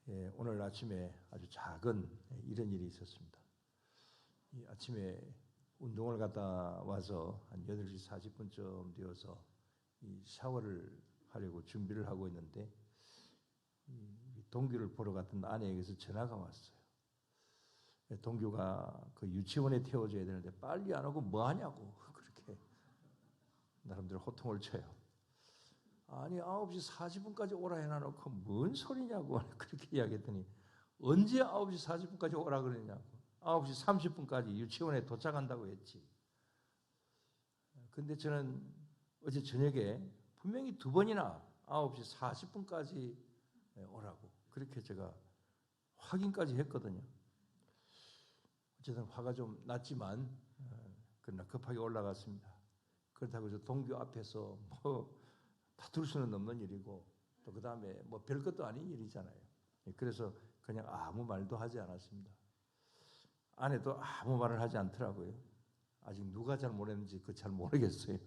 예, 오늘 아침에 아주 작은 이런 일이 있었습니다. 아침에 운동을 갔다 와서 한 8시 40분쯤 되어서 이 샤워를 하려고 준비를 하고 있는데 동규를 보러 갔던 아내에게서 전화가 왔어요. 동규가 그 유치원에 태워줘야 되는데 빨리 안 오고 뭐 하냐고 그렇게 나름대로 호통을 쳐요. 아니 9시 40분까지 오라 해놔놓고 뭔 소리냐고 그렇게 이야기했더니 언제 9시 40분까지 오라 그러냐고 9시 30분까지 유치원에 도착한다고 했지. 근데 저는 어제 저녁에 분명히 2번이나 9시 40분까지 오라고 그렇게 제가 확인까지 했거든요. 어쨌든 화가 좀 났지만 그러나 급하게 올라갔습니다. 그렇다고 해서 동규 앞에서 뭐 다툴 수는 없는 일이고 또 그 다음에 뭐 별것도 아닌 일이잖아요. 그래서 그냥 아무 말도 하지 않았습니다. 아내도 아무 말을 하지 않더라고요. 아직 누가 잘못했는지 그 잘 모르겠어요.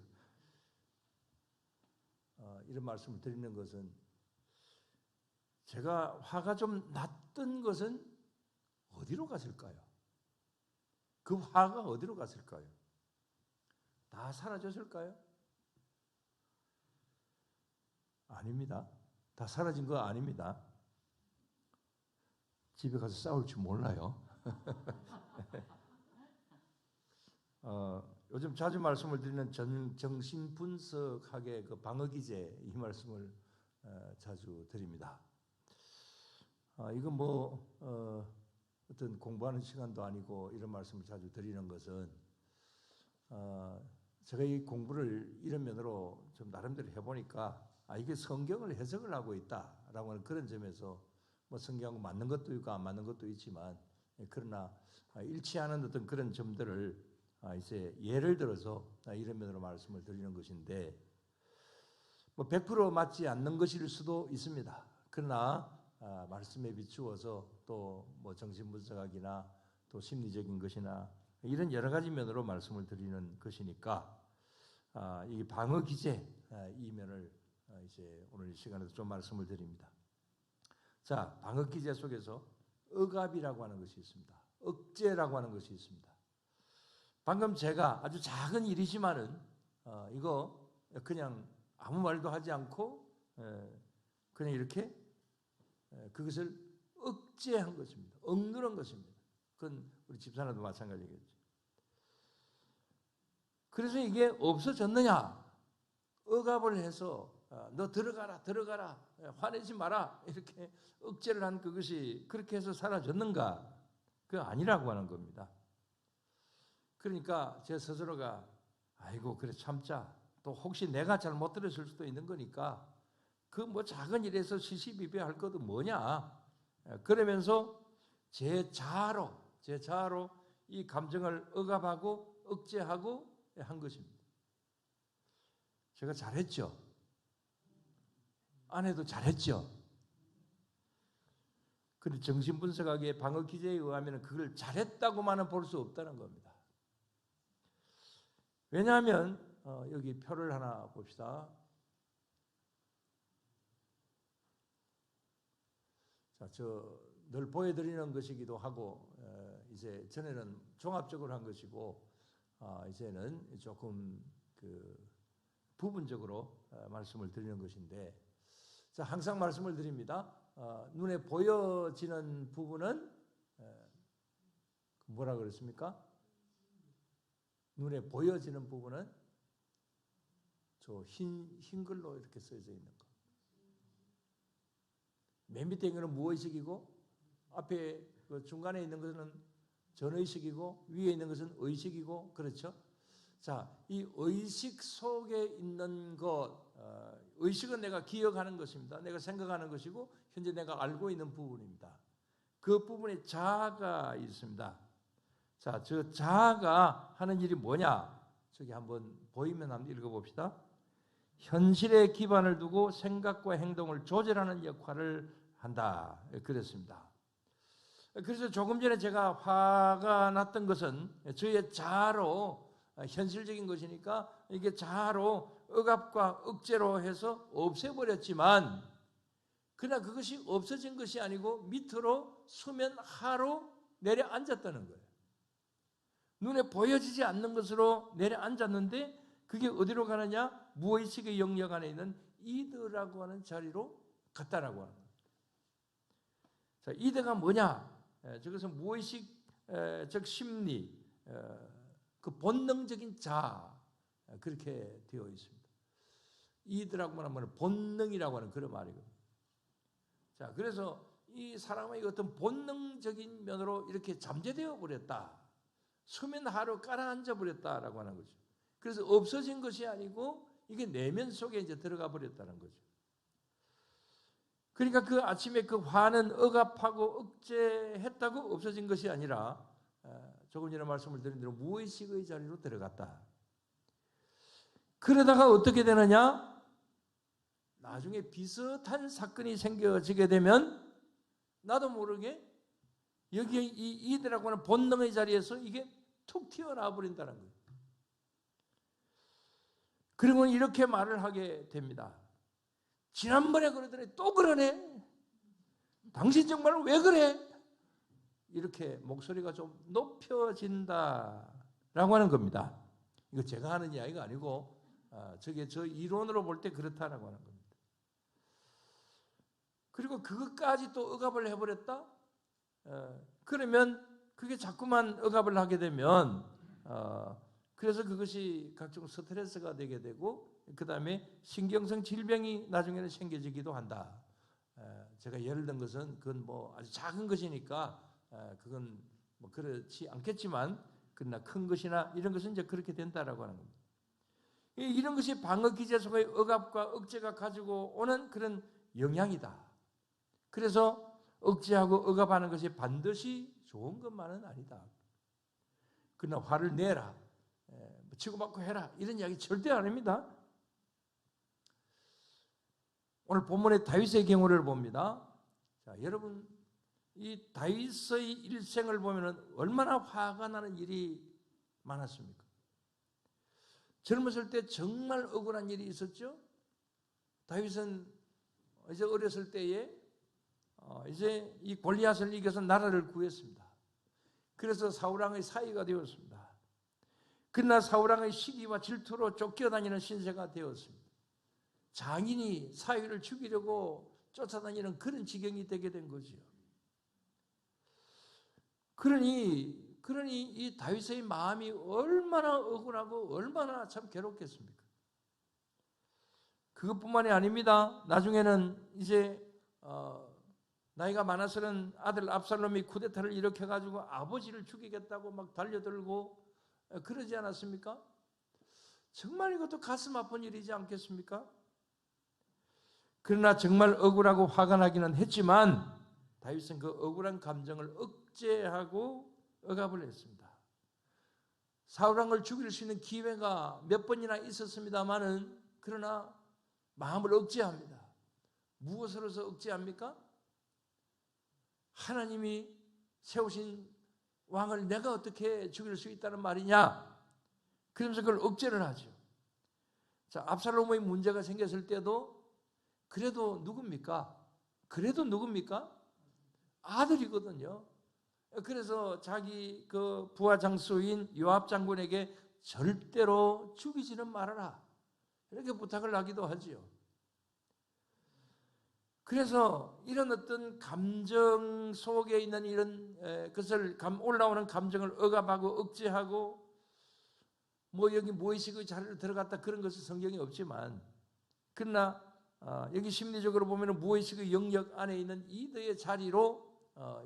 이런 말씀을 드리는 것은 제가 화가 좀 났던 것은 어디로 갔을까요? 그 화가 어디로 갔을까요? 다 사라졌을까요? 아닙니다. 다 사라진 거 아닙니다. 집에 가서 싸울 줄 몰라요. 요즘 자주 말씀을 드리는 정신분석학의 그 방어기제 이 말씀을 자주 드립니다. 이건 뭐 어떤 공부하는 시간도 아니고 이런 말씀을 자주 드리는 것은 제가 이 공부를 이런 면으로 좀 나름대로 해보니까 이게 성경을 해석을 하고 있다라고 하는 그런 점에서 뭐 성경하고 맞는 것도 있고 안 맞는 것도 있지만 그러나 일치하는 어떤 그런 점들을 이제 예를 들어서 이런 면으로 말씀을 드리는 것인데 뭐 100% 맞지 않는 것일 수도 있습니다. 그러나 말씀에 비추어서 또 뭐 정신분석학이나 또 심리적인 것이나 이런 여러 가지 면으로 말씀을 드리는 것이니까 이 방어 기제 이 면을 이제 오늘 이 시간에도 좀 말씀을 드립니다. 자, 방어 기제 속에서 억압이라고 하는 것이 있습니다. 억제라고 하는 것이 있습니다. 방금 제가 아주 작은 일이지만은 이거 그냥 아무 말도 하지 않고 그냥 이렇게 그것을 억제한 것입니다. 억누른 것입니다. 그건 우리 집사람도 마찬가지겠죠. 그래서 이게 없어졌느냐? 억압을 해서 너 들어가라 화내지 마라 이렇게 억제를 한 그것이 그렇게 해서 사라졌는가? 그거 아니라고 하는 겁니다. 그러니까 제 스스로가 아이고 그래 참자 또 혹시 내가 잘 못 들었을 수도 있는 거니까 그 뭐 작은 일에서 시시비비할 것도 뭐냐 그러면서 제 자아로 이 감정을 억압하고 억제하고 한 것입니다. 제가 잘했죠. 아내도 잘했죠. 그런데 정신분석학의 방어 기제에 의하면 그걸 잘했다고만은 볼 수 없다는 겁니다. 왜냐하면 여기 표를 하나 봅시다. 자, 늘 보여드리는 것이기도 하고 이제 전에는 종합적으로 한 것이고 이제는 조금 그 부분적으로 말씀을 드리는 것인데, 자 항상 말씀을 드립니다. 눈에 보여지는 부분은 뭐라 그랬습니까? 눈에 보여지는 부분은 저 흰 글로 이렇게 써져 있는 거. 맨 밑에 있는 것은 무의식이고 앞에 그 중간에 있는 것은 전의식이고 위에 있는 것은 의식이고 그렇죠? 자, 이 의식 속에 있는 것, 의식은 내가 기억하는 것입니다. 내가 생각하는 것이고 현재 내가 알고 있는 부분입니다. 그 부분에 자아가 있습니다. 자, 저 자아가 하는 일이 뭐냐? 저기 한번 보이면 한번 읽어봅시다. 현실에 기반을 두고 생각과 행동을 조절하는 역할을 한다. 그랬습니다. 그래서 조금 전에 제가 화가 났던 것은 저의 자아로 현실적인 것이니까 이게 자아로 억압과 억제로 해서 없애버렸지만 그러나 그것이 없어진 것이 아니고 밑으로 수면 하로 내려앉았다는 거예요. 눈에 보여지지 않는 것으로 내려앉았는데 그게 어디로 가느냐? 무의식의 영역 안에 있는 이드라고 하는 자리로 갔다라고 하는 겁니다. 자, 이드가 뭐냐? 저것은 무의식, 즉 심리, 그 본능적인 자, 그렇게 되어 있습니다. 이드라고 하면 본능이라고 하는 그런 말이거든요. 자, 그래서 이 사람의 어떤 본능적인 면으로 이렇게 잠재되어 버렸다. 수면 하로 깔아앉아 버렸다라고 하는 거죠. 그래서 없어진 것이 아니고 이게 내면 속에 이제 들어가 버렸다는 거죠. 그러니까 그 아침에 그 화는 억압하고 억제했다고 없어진 것이 아니라 조금 전에 말씀을 드린 대로 무의식의 자리로 들어갔다. 그러다가 어떻게 되느냐? 나중에 비슷한 사건이 생겨지게 되면 나도 모르게 여기에 이 이드라고 하는 본능의 자리에서 이게 툭 튀어나와 버린다는 거예요. 그러면 이렇게 말을 하게 됩니다. 지난번에 그러더니 또 그러네. 당신 정말 왜 그래? 이렇게 목소리가 좀 높여진다라고 하는 겁니다. 이거 제가 하는 이야기가 아니고 저게 저 이론으로 볼 때 그렇다라고 하는 겁니다. 그리고 그것까지 또 억압을 해버렸다? 그러면 그게 자꾸만 억압을 하게 되면 그래서 그것이 각종 스트레스가 되게 되고 그 다음에 신경성 질병이 나중에는 생겨지기도 한다. 제가 예를 든 것은 그건 뭐 아주 작은 것이니까 그건 뭐 그렇지 않겠지만 그러나 큰 것이나 이런 것은 이제 그렇게 된다라고 하는 겁니다. 이런 것이 방어 기제 속의 억압과 억제가 가지고 오는 그런 영향이다. 그래서 억제하고 억압하는 것이 반드시 좋은 것만은 아니다. 그러나 화를 내라, 치고받고 해라 이런 이야기 절대 아닙니다. 오늘 본문의 다윗의 경우를 봅니다. 자, 여러분 이 다윗의 일생을 보면 얼마나 화가 나는 일이 많았습니까? 젊었을 때 정말 억울한 일이 있었죠. 다윗은 이제 어렸을 때에 이제 이 골리앗을 이겨서 나라를 구했습니다. 그래서 사울왕의 사위가 되었습니다. 그러나 사울왕의 시기와 질투로 쫓겨다니는 신세가 되었습니다. 장인이 사위를 죽이려고 쫓아다니는 그런 지경이 되게 된 거죠. 그러니 이 다윗의 마음이 얼마나 억울하고 얼마나 참 괴롭겠습니까? 그것뿐만이 아닙니다. 나중에는 이제 나이가 많아서는 아들 압살롬이 쿠데타를 일으켜가지고 아버지를 죽이겠다고 막 달려들고 그러지 않았습니까? 정말 이것도 가슴 아픈 일이지 않겠습니까? 그러나 정말 억울하고 화가 나기는 했지만 다윗은 그 억울한 감정을 억제하고 억압을 했습니다. 사울왕을 죽일 수 있는 기회가 몇 번이나 있었습니다마는 그러나 마음을 억제합니다. 무엇으로서 억제합니까? 하나님이 세우신 왕을 내가 어떻게 죽일 수 있다는 말이냐? 그러면서 그걸 억제를 하죠. 자, 압살롬의 문제가 생겼을 때도 그래도 누굽니까? 아들이거든요. 그래서 자기 그 부하 장수인 요압 장군에게 절대로 죽이지는 말아라. 이렇게 부탁을 하기도 하지요. 그래서 이런 어떤 감정 속에 있는 이런 그것을 올라오는 감정을 억압하고 억제하고 뭐 여기 무의식의 자리로 들어갔다 그런 것은 성경에 없지만 그러나 여기 심리적으로 보면 무의식의 영역 안에 있는 이드의 자리로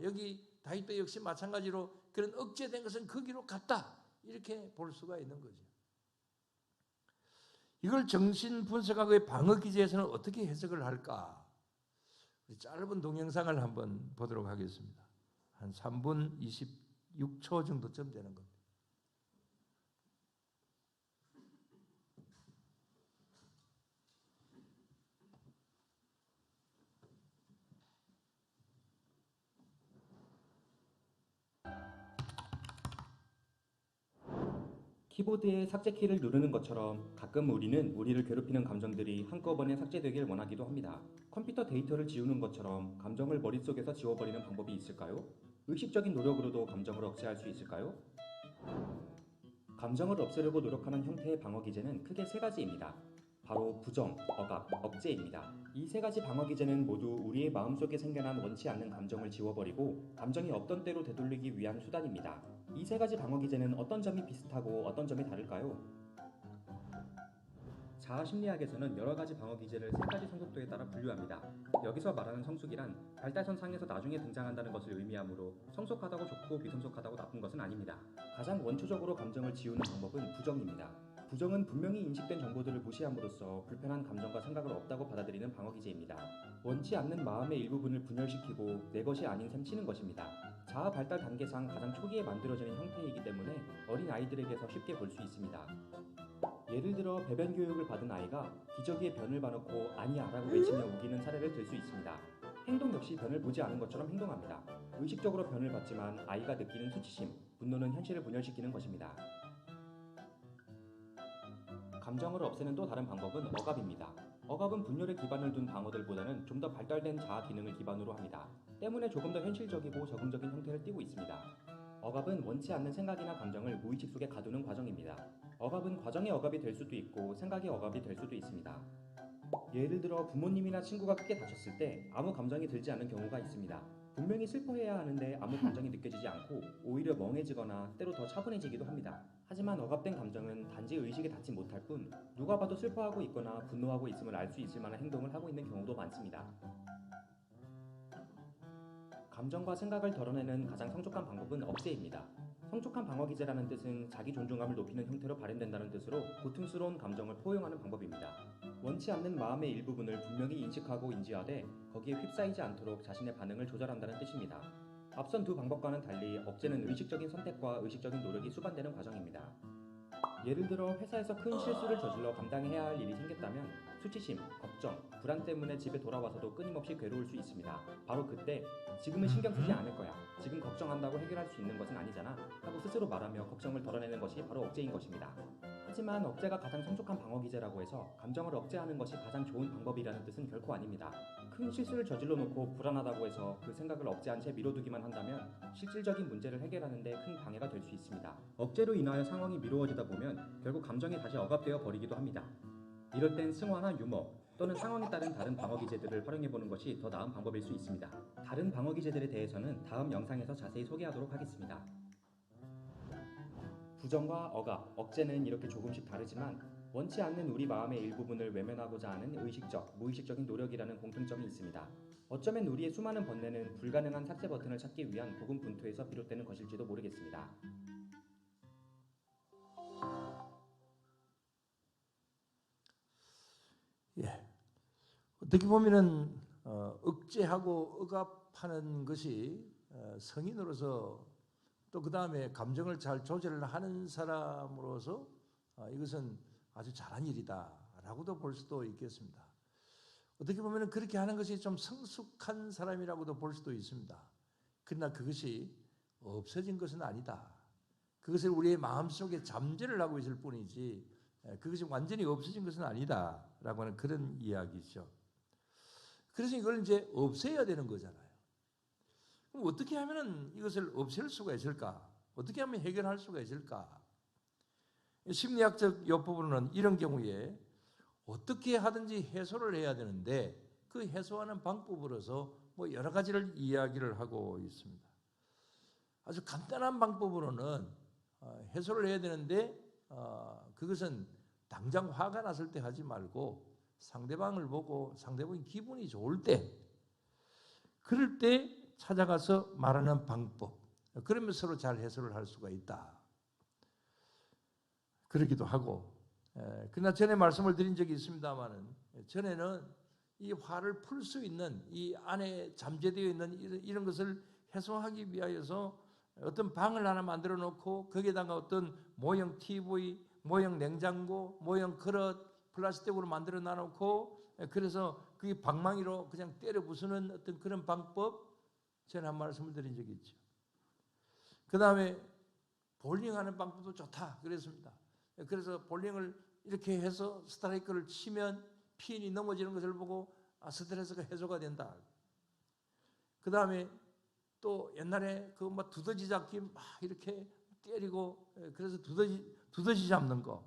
여기 다윗도 역시 마찬가지로 그런 억제된 것은 거기로 갔다 이렇게 볼 수가 있는 거죠. 이걸 정신분석학의 방어기제에서는 어떻게 해석을 할까? 짧은 동영상을 한번 보도록 하겠습니다. 한 3분 26초 정도쯤 되는 겁니다. 키보드의 삭제 키를 누르는 것처럼 가끔 우리는 우리를 괴롭히는 감정들이 한꺼번에 삭제되길 원하기도 합니다. 컴퓨터 데이터를 지우는 것처럼 감정을 머릿속에서 지워버리는 방법이 있을까요? 의식적인 노력으로도 감정을 억제할 수 있을까요? 감정을 없애려고 노력하는 형태의 방어 기제는 크게 세 가지입니다. 바로 부정, 억압, 억제입니다. 이 세 가지 방어 기제는 모두 우리의 마음속에 생겨난 원치 않는 감정을 지워버리고 감정이 없던 때로 되돌리기 위한 수단입니다. 이 세 가지 방어 기제는 어떤 점이 비슷하고 어떤 점이 다를까요? 자아 심리학에서는 여러 가지 방어 기제를 세 가지 성숙도에 따라 분류합니다. 여기서 말하는 성숙이란 발달선상에서 나중에 등장한다는 것을 의미하므로 성숙하다고 좋고 비성숙하다고 나쁜 것은 아닙니다. 가장 원초적으로 감정을 지우는 방법은 부정입니다. 부정은 분명히 인식된 정보들을 무시함으로써 불편한 감정과 생각을 없다고 받아들이는 방어 기제입니다. 원치 않는 마음의 일부분을 분열시키고 내 것이 아닌 셈 치는 것입니다. 자아 발달 단계상 가장 초기에 만들어지는 형태이기 때문에 어린 아이들에게서 쉽게 볼 수 있습니다. 예를 들어 배변 교육을 받은 아이가 기저귀에 변을 봐놓고 아니야 라고 외치며 우기는 사례를 들 수 있습니다. 행동 역시 변을 보지 않은 것처럼 행동합니다. 의식적으로 변을 봤지만 아이가 느끼는 수치심, 분노는 현실을 분열시키는 것입니다. 감정을 없애는 또 다른 방법은 억압입니다. 억압은 분열에 기반을 둔 방어들보다는 좀 더 발달된 자아 기능을 기반으로 합니다. 때문에 조금 더 현실적이고 적응적인 형태를 띠고 있습니다. 억압은 원치 않는 생각이나 감정을 무의식 속에 가두는 과정입니다. 억압은 과정의 억압이 될 수도 있고 생각의 억압이 될 수도 있습니다. 예를 들어 부모님이나 친구가 크게 다쳤을 때 아무 감정이 들지 않는 경우가 있습니다. 분명히 슬퍼해야 하는데 아무 감정이 느껴지지 않고 오히려 멍해지거나 때로 더 차분해지기도 합니다. 하지만 억압된 감정은 단지 의식에 닿지 못할 뿐 누가 봐도 슬퍼하고 있거나 분노하고 있음을 알 수 있을 만한 행동을 하고 있는 경우도 많습니다. 감정과 생각을 덜어내는 가장 성숙한 방법은 억제입니다. 성숙한 방어 기제라는 뜻은 자기 존중감을 높이는 형태로 발현된다는 뜻으로 고통스러운 감정을 포용하는 방법입니다. 원치 않는 마음의 일부분을 분명히 인식하고 인지하되 거기에 휩싸이지 않도록 자신의 반응을 조절한다는 뜻입니다. 앞선 두 방법과는 달리 억제는 의식적인 선택과 의식적인 노력이 수반되는 과정입니다. 예를 들어 회사에서 큰 실수를 저질러 감당해야 할 일이 생겼다면 수치심, 걱정, 불안 때문에 집에 돌아와서도 끊임없이 괴로울 수 있습니다. 바로 그때 지금은 신경 쓰지 않을 거야. 지금 걱정한다고 해결할 수 있는 것은 아니잖아. 하고 스스로 말하며 걱정을 덜어내는 것이 바로 억제인 것입니다. 하지만 억제가 가장 성숙한 방어 기제라고 해서 감정을 억제하는 것이 가장 좋은 방법이라는 뜻은 결코 아닙니다. 큰 실수를 저질러 놓고 불안하다고 해서 그 생각을 억제한 채 미뤄두기만 한다면 실질적인 문제를 해결하는 데 큰 방해가 될 수 있습니다. 억제로 인하여 상황이 미루어지다 보면 결국 감정이 다시 억압되어 버리기도 합니다. 이럴 땐 승화나 유머 또는 상황에 따른 다른 방어 기제들을 활용해보는 것이 더 나은 방법일 수 있습니다. 다른 방어 기제들에 대해서는 다음 영상에서 자세히 소개하도록 하겠습니다. 부정과 억압, 억제는 이렇게 조금씩 다르지만 원치 않는 우리 마음의 일부분을 외면하고자 하는 의식적, 무의식적인 노력이라는 공통점이 있습니다. 어쩌면 우리의 수많은 번뇌는 불가능한 삭제 버튼을 찾기 위한 고군분투에서 비롯되는 것일지도 모르겠습니다. 예. 어떻게 보면은 억제하고 억압하는 것이 성인으로서 또 그 다음에 감정을 잘 조절을 하는 사람으로서 이것은 아주 잘한 일이다라고도 볼 수도 있겠습니다. 어떻게 보면 그렇게 하는 것이 좀 성숙한 사람이라고도 볼 수도 있습니다. 그러나 그것이 없어진 것은 아니다. 그것을 우리의 마음속에 잠재를 하고 있을 뿐이지 그것이 완전히 없어진 것은 아니다라고 하는 그런 이야기죠. 그래서 이걸 이제 없애야 되는 거잖아요. 그럼 어떻게 하면 이것을 없앨 수가 있을까? 어떻게 하면 해결할 수가 있을까? 심리학적 요법으로는 이런 경우에 어떻게 하든지 해소를 해야 되는데 그 해소하는 방법으로서 뭐 여러 가지를 이야기를 하고 있습니다. 아주 간단한 방법으로는 해소를 해야 되는데 그것은 당장 화가 났을 때 하지 말고 상대방을 보고 상대방이 기분이 좋을 때 그럴 때 찾아가서 말하는 방법, 그러면 서로 잘 해소를 할 수가 있다. 그러기도 하고, 그러나 전에 말씀을 드린 적이 있습니다만은 전에는 이 화를 풀 수 있는 이 안에 잠재되어 있는 이런 것을 해소하기 위하여서 어떤 방을 하나 만들어 놓고 거기에다가 어떤 모형 TV, 모형 냉장고, 모형 그릇 플라스틱으로 만들어 놔놓고 그래서 그게 방망이로 그냥 때려 부수는 어떤 그런 방법 전에 한 말씀을 드린 적이 있죠. 그 다음에 볼링하는 방법도 좋다 그랬습니다. 그래서 볼링을 이렇게 해서 스트라이크를 치면 핀이 넘어지는 것을 보고 스트레스가 해소가 된다. 그 다음에 또 옛날에 그 뭐 두더지 잡기 막 이렇게 때리고 그래서 두더지 잡는 거.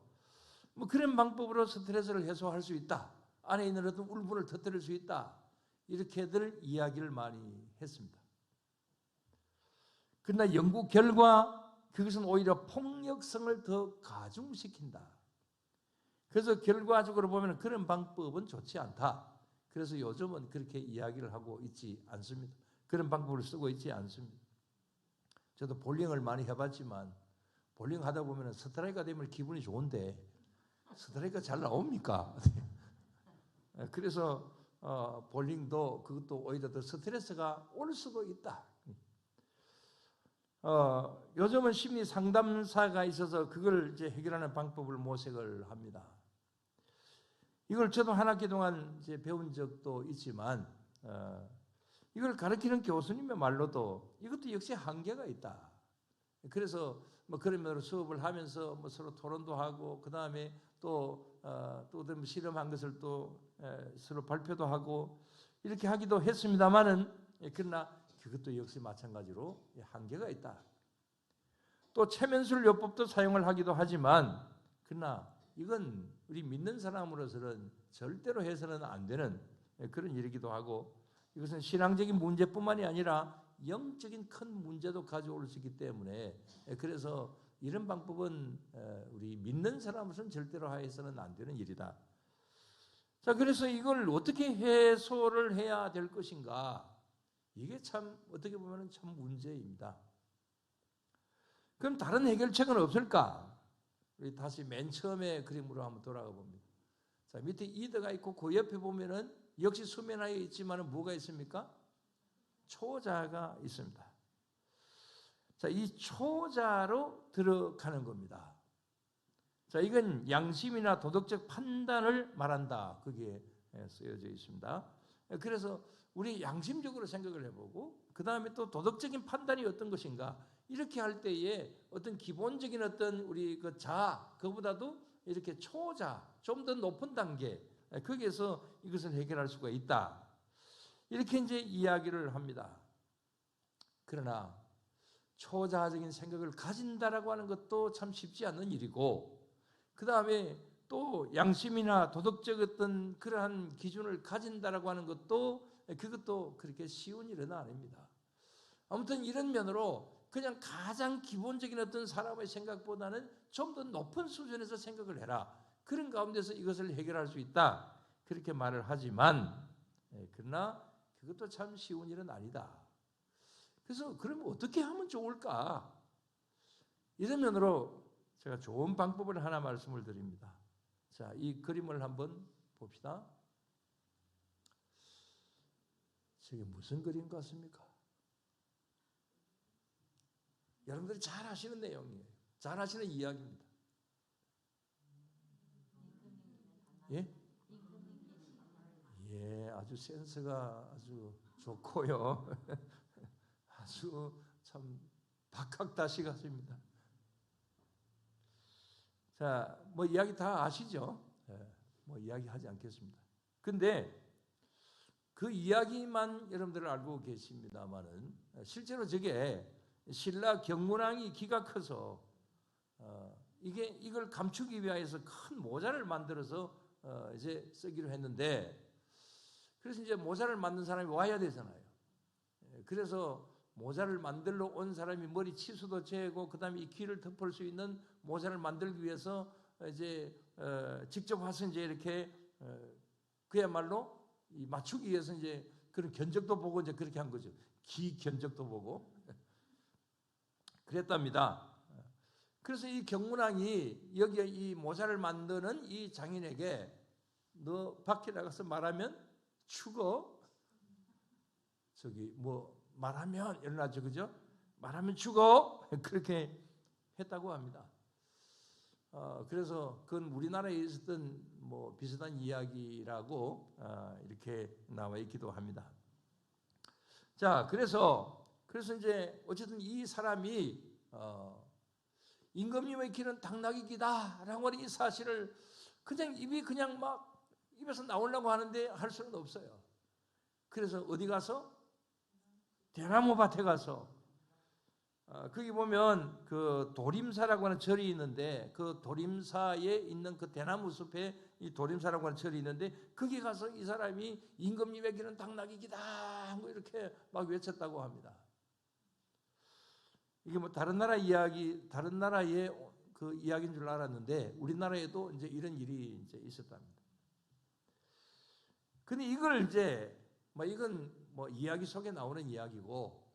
뭐 그런 방법으로 스트레스를 해소할 수 있다. 안에 있는 어떤 울분을 터뜨릴 수 있다. 이렇게들 이야기를 많이 했습니다. 그러나 연구 결과 그것은 오히려 폭력성을 더 가중시킨다. 그래서 결과적으로 보면 그런 방법은 좋지 않다. 그래서 요즘은 그렇게 이야기를 하고 있지 않습니다. 그런 방법을 쓰고 있지 않습니다. 저도 볼링을 많이 해봤지만 볼링 하다 보면 스트라이크가 되면 기분이 좋은데 스트라이크가 잘 나옵니까? 그래서 볼링도 그것도 오히려 더 스트레스가 올 수도 있다. 요즘은 심리 상담사가 있어서 그걸 이제 해결하는 방법을 모색을 합니다. 이걸 저도 한 학기 동안 이제 배운 적도 있지만 이걸 가르치는 교수님의 말로도 이것도 역시 한계가 있다. 그래서 뭐 그런 면으로 수업을 하면서 뭐 서로 토론도 하고 그 다음에 또 실험한 것을 또 서로 발표도 하고 이렇게 하기도 했습니다만은 그러나 그것도 역시 마찬가지로 한계가 있다. 또 체면술 요법도 사용을 하기도 하지만 그러나 이건 우리 믿는 사람으로서는 절대로 해서는 안 되는 그런 일이기도 하고 이것은 신앙적인 문제뿐만이 아니라 영적인 큰 문제도 가져올 수 있기 때문에 그래서 이런 방법은 우리 믿는 사람으로서는 절대로 해서는 안 되는 일이다. 자, 그래서 이걸 어떻게 해소를 해야 될 것인가? 이게 참 어떻게 보면 참 문제입니다. 그럼 다른 해결책은 없을까? 우리 다시 맨 처음에 그림으로 한번 돌아가 봅니다. 자, 밑에 이더가 있고 그 옆에 보면은 역시 수면하에 있지만은 뭐가 있습니까? 초자가 있습니다. 자, 이 초자로 들어가는 겁니다. 자, 이건 양심이나 도덕적 판단을 말한다. 그게 쓰여져 있습니다. 그래서 우리 양심적으로 생각을 해보고 그 다음에 또 도덕적인 판단이 어떤 것인가 이렇게 할 때에 어떤 기본적인 어떤 우리 그 자 그보다도 이렇게 초자 좀 더 높은 단계 거기에서 이것을 해결할 수가 있다. 이렇게 이제 이야기를 합니다. 그러나 초자적인 생각을 가진다라고 하는 것도 참 쉽지 않는 일이고 그 다음에 또 양심이나 도덕적 어떤 그러한 기준을 가진다라고 하는 것도 그것도 그렇게 쉬운 일은 아닙니다. 아무튼 이런 면으로 그냥 가장 기본적인 어떤 사람의 생각보다는 좀 더 높은 수준에서 생각을 해라. 그런 가운데서 이것을 해결할 수 있다. 그렇게 말을 하지만 그러나 그것도 참 쉬운 일은 아니다. 그래서 그러면 어떻게 하면 좋을까? 이런 면으로 제가 좋은 방법을 하나 말씀을 드립니다. 자, 이 그림을 한번 봅시다. 저게 무슨 그림 같습니까? 여러분들이 잘 아시는 내용이에요. 잘 아시는 이야기입니다. 예? 예, 아주 센스가 아주 좋고요. 아주 참 박학다시 같습니다. 자, 뭐 이야기 다 아시죠? 뭐 이야기하지 않겠습니다. 근데 그 이야기만 여러분들 알고 계십니다만은 실제로 저게 신라 경문왕이 기가 커서 이걸 감추기 위해서 큰 모자를 만들어서 이제 쓰기로 했는데 그래서 이제 모자를 만든 사람이 와야 되잖아요. 그래서 모자를 만들러 온 사람이 머리 치수도 재고 그다음에 이 귀를 덮을 수 있는 모자를 만들기 위해서 이제 직접 와서 이제 이렇게 그야말로 이 맞추기 위해서 이제 그런 견적도 보고 이제 그렇게 한 거죠. 귀 견적도 보고 그랬답니다. 그래서 이 경문왕이 여기 이 모자를 만드는 이 장인에게 너 밖에 나가서 말하면 죽어. 저기 뭐 말하면 일어나죠, 그죠? 말하면 죽어. 그렇게 했다고 합니다. 그래서 그건 우리나라에 있었던 뭐 비슷한 이야기라고 이렇게 나와 있기도 합니다. 자, 그래서 이제 어쨌든 이 사람이 임금님의 길은 당나귀 기다라고 하는 이 사실을 그냥 입이 그냥 막 입에서 나오려고 하는데 할 수는 없어요. 그래서 어디 가서? 대나무 밭에 가서 거기 보면 그 도림사라고 하는 절이 있는데 그 도림사에 있는 그 대나무 숲에 이 도림사라고 하는 절이 있는데 거기 가서 이 사람이 임금님의 길은 당나귀 기다 뭐 이렇게 막 외쳤다고 합니다. 이게 뭐 다른 나라 이야기, 다른 나라의 그 이야기인 줄 알았는데 우리나라에도 이제 이런 일이 이제 있었답니다. 근데 이걸 이제 뭐 이건 뭐 이야기 속에 나오는 이야기고,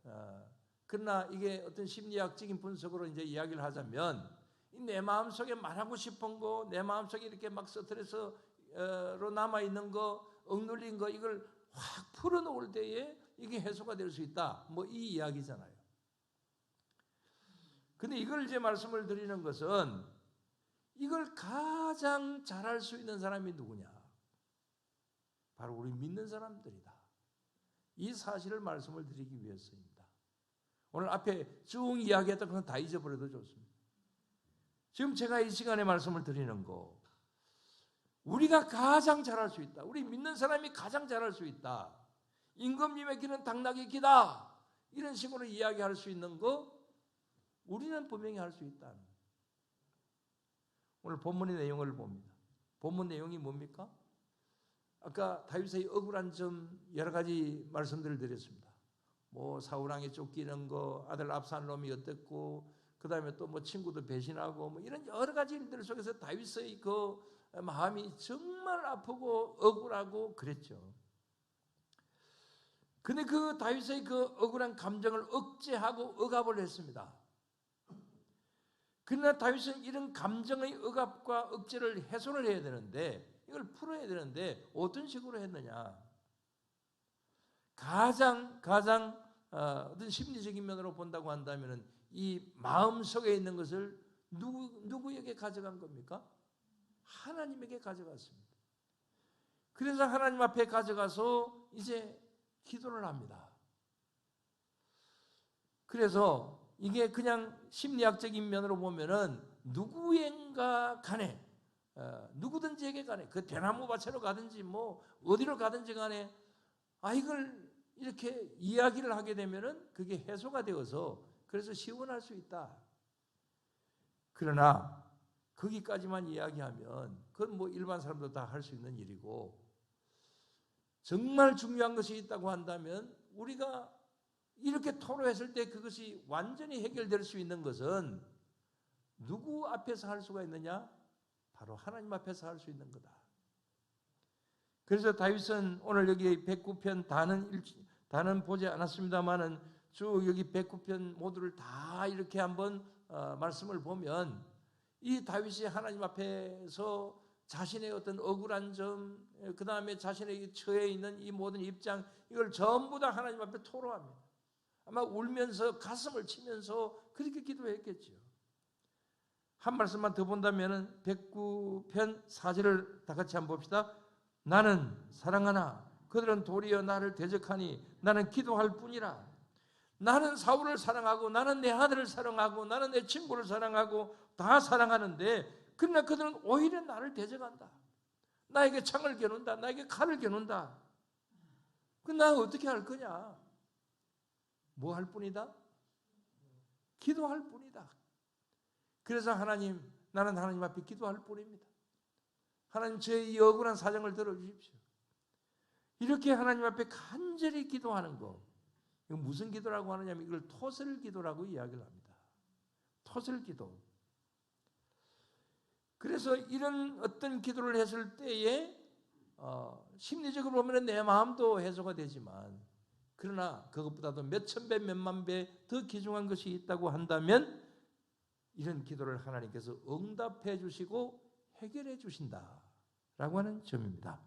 그러나 이게 어떤 심리학적인 분석으로 이제 이야기를 하자면 내 마음 속에 말하고 싶은 거, 내 마음 속에 이렇게 막 스트레스로 남아 있는 거, 억눌린 거 이걸 확 풀어놓을 때에 이게 해소가 될 수 있다. 뭐 이 이야기잖아요. 근데 이걸 이제 말씀을 드리는 것은 이걸 가장 잘할 수 있는 사람이 누구냐? 바로 우리 믿는 사람들이다. 이 사실을 말씀을 드리기 위해서입니다. 오늘 앞에 쭉 이야기했던 건 다 잊어버려도 좋습니다. 지금 제가 이 시간에 말씀을 드리는 거, 우리가 가장 잘할 수 있다. 우리 믿는 사람이 가장 잘할 수 있다. 임금님의 길은 당나귀 기다. 이런 식으로 이야기할 수 있는 거 우리는 분명히 할 수 있다. 오늘 본문의 내용을 봅니다. 본문 내용이 뭡니까? 아까 다윗의 억울한 점 여러 가지 말씀들을 드렸습니다. 뭐 사울왕에 쫓기는 거, 아들 압살롬이 어땠고, 그 다음에 또 뭐 친구도 배신하고, 뭐 이런 여러 가지 일들 속에서 다윗의 그 마음이 정말 아프고 억울하고 그랬죠. 근데 그 다윗의 그 억울한 감정을 억제하고 억압을 했습니다. 그러나 다윗은 이런 감정의 억압과 억제를 해소를 해야 되는데, 이걸 풀어야 되는데 어떤 식으로 했느냐? 가장 어떤 심리적인 면으로 본다고 한다면은 이 마음 속에 있는 것을 누구에게 가져간 겁니까? 하나님에게 가져갔습니다. 그래서 하나님 앞에 가져가서 이제 기도를 합니다. 그래서 이게 그냥 심리학적인 면으로 보면은 누구인가 간에 누구든지에게 간에 그 대나무 밭으로 가든지 뭐 어디로 가든지 간에 이걸 이렇게 이야기를 하게 되면은 그게 해소가 되어서 그래서 시원할 수 있다. 그러나 거기까지만 이야기하면 그건 뭐 일반 사람도 다 할 수 있는 일이고, 정말 중요한 것이 있다고 한다면 우리가 이렇게 토로했을 때 그것이 완전히 해결될 수 있는 것은 누구 앞에서 할 수가 있느냐? 바로 하나님 앞에서 할 수 있는 거다. 그래서 다윗은 오늘 여기 109편 다는 보지 않았습니다만은 쭉 여기 109편 모두를 다 이렇게 한번 말씀을 보면 이 다윗이 하나님 앞에서 자신의 어떤 억울한 점, 그 다음에 자신의 처해 있는 이 모든 입장, 이걸 전부 다 하나님 앞에 토로합니다. 아마 울면서 가슴을 치면서 그렇게 기도했겠죠. 한 말씀만 더 본다면 109편 4절을 다 같이 한번 봅시다. 나는 사랑하나 그들은 도리어 나를 대적하니 나는 기도할 뿐이라. 나는 사울을 사랑하고 나는 내 아들을 사랑하고 나는 내 친구를 사랑하고 다 사랑하는데 그러나 그들은 오히려 나를 대적한다. 나에게 창을 겨눈다. 나에게 칼을 겨눈다. 그럼 나 어떻게 할 거냐? 뭐 할 뿐이다? 기도할 뿐이다. 그래서 하나님, 나는 하나님 앞에 기도할 뿐입니다. 하나님, 저의 이 억울한 사정을 들어주십시오. 이렇게 하나님 앞에 간절히 기도하는 거, 이거 무슨 기도라고 하느냐면 이걸 토설 기도라고 이야기를 합니다. 토설 기도. 그래서 이런 어떤 기도를 했을 때에 심리적으로 보면 내 마음도 해소가 되지만, 그러나 그것보다도 몇천 배, 몇만 배 더 귀중한 것이 있다고 한다면 이런 기도를 하나님께서 응답해 주시고 해결해 주신다라고 하는 점입니다.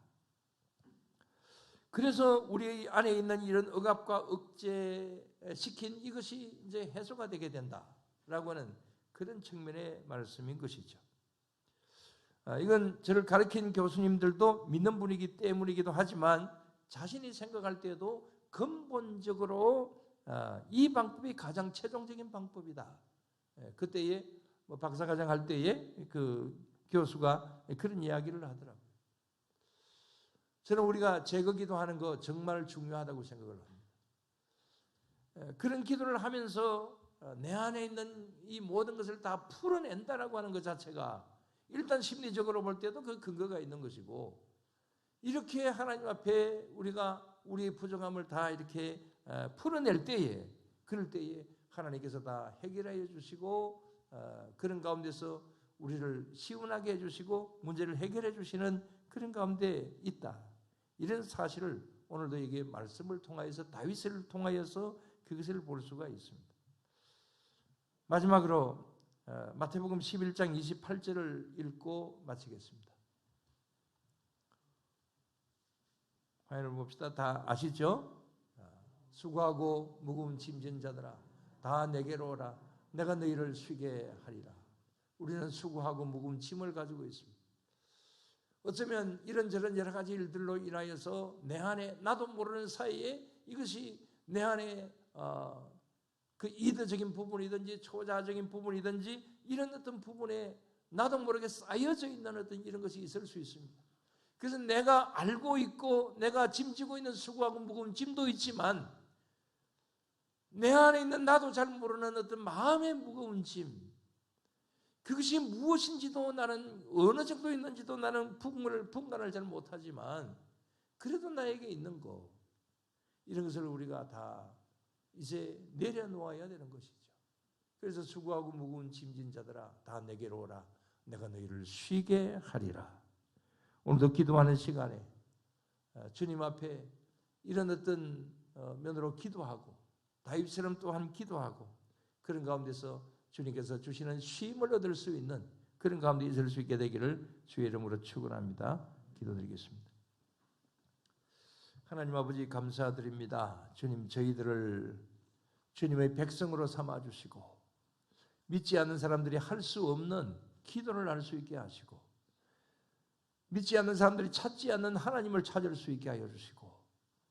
그래서 우리 안에 있는 이런 억압과 억제시킨 이것이 이제 해소가 되게 된다라고 하는 그런 측면의 말씀인 것이죠. 이건 저를 가르친 교수님들도 믿는 분이기 때문이기도 하지만 자신이 생각할 때도 근본적으로 이 방법이 가장 최종적인 방법이다. 그때에 뭐 박사과정 할 때에 그 교수가 그런 이야기를 하더라고요. 저는 우리가 제거 기도하는 거 정말 중요하다고 생각을 합니다. 그런 기도를 하면서 내 안에 있는 이 모든 것을 다 풀어낸다라고 하는 것 자체가 일단 심리적으로 볼 때도 그 근거가 있는 것이고, 이렇게 하나님 앞에 우리가 우리의 부족함을 다 이렇게 풀어낼 때에, 그럴 때에 하나님께서 다 해결해 주시고 그런 가운데서 우리를 시원하게 해주시고 문제를 해결해 주시는 그런 가운데 있다. 이런 사실을 오늘도 이게 말씀을 통하여서, 다윗을 통하여서 그것을 볼 수가 있습니다. 마지막으로 마태복음 11장 28절을 읽고 마치겠습니다. 화면을 봅시다. 다 아시죠? 수고하고 무거운 짐진 자들아 다 내게로 오라. 내가 너희를 쉬게 하리라. 우리는 수고하고 무거운 짐을 가지고 있습니다. 어쩌면 이런저런 여러 가지 일들로 인하여서 내 안에 나도 모르는 사이에 이것이 내 안에 그 이더적인 부분이든지 초자적인 부분이든지 이런 어떤 부분에 나도 모르게 쌓여져 있는 어떤 이런 것이 있을 수 있습니다. 그래서 내가 알고 있고 내가 짐지고 있는 수고하고 무거운 짐도 있지만 내 안에 있는 나도 잘 모르는 어떤 마음의 무거운 짐, 그것이 무엇인지도 나는 어느 정도 있는지도 나는 분간을 잘 못하지만 그래도 나에게 있는 거, 이런 것을 우리가 다 이제 내려놓아야 되는 것이죠. 그래서 수고하고 무거운 짐진 자들아 다 내게로 오라. 내가 너희를 쉬게 하리라. 오늘도 기도하는 시간에 주님 앞에 이런 어떤 면으로 기도하고 다윗처럼 또한 기도하고 그런 가운데서 주님께서 주시는 쉼을 얻을 수 있는 그런 가운데 있을 수 있게 되기를 주의 이름으로 축원합니다. 기도드리겠습니다. 하나님 아버지 감사드립니다. 주님, 저희들을 주님의 백성으로 삼아주시고 믿지 않는 사람들이 할 수 없는 기도를 할 수 있게 하시고 믿지 않는 사람들이 찾지 않는 하나님을 찾을 수 있게 하여 주시고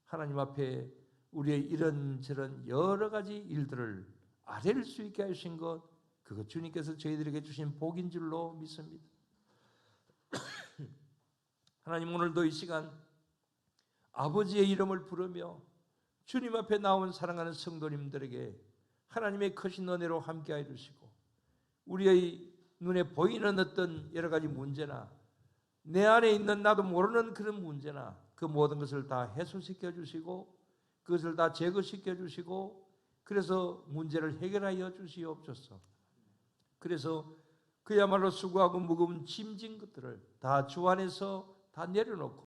하나님 앞에 우리의 이런저런 여러 가지 일들을 아뢰를 수 있게 하신 것, 그것 주님께서 저희들에게 주신 복인 줄로 믿습니다. 하나님, 오늘도 이 시간 아버지의 이름을 부르며 주님 앞에 나온 사랑하는 성도님들에게 하나님의 크신 은혜로 함께해 주시고 우리의 눈에 보이는 어떤 여러 가지 문제나 내 안에 있는 나도 모르는 그런 문제나 그 모든 것을 다 해소시켜 주시고 그것을 다 제거시켜 주시고 그래서 문제를 해결하여 주시옵소서. 그래서 그야말로 수고하고 무거운 짐진 것들을 다 주 안에서 다 내려놓고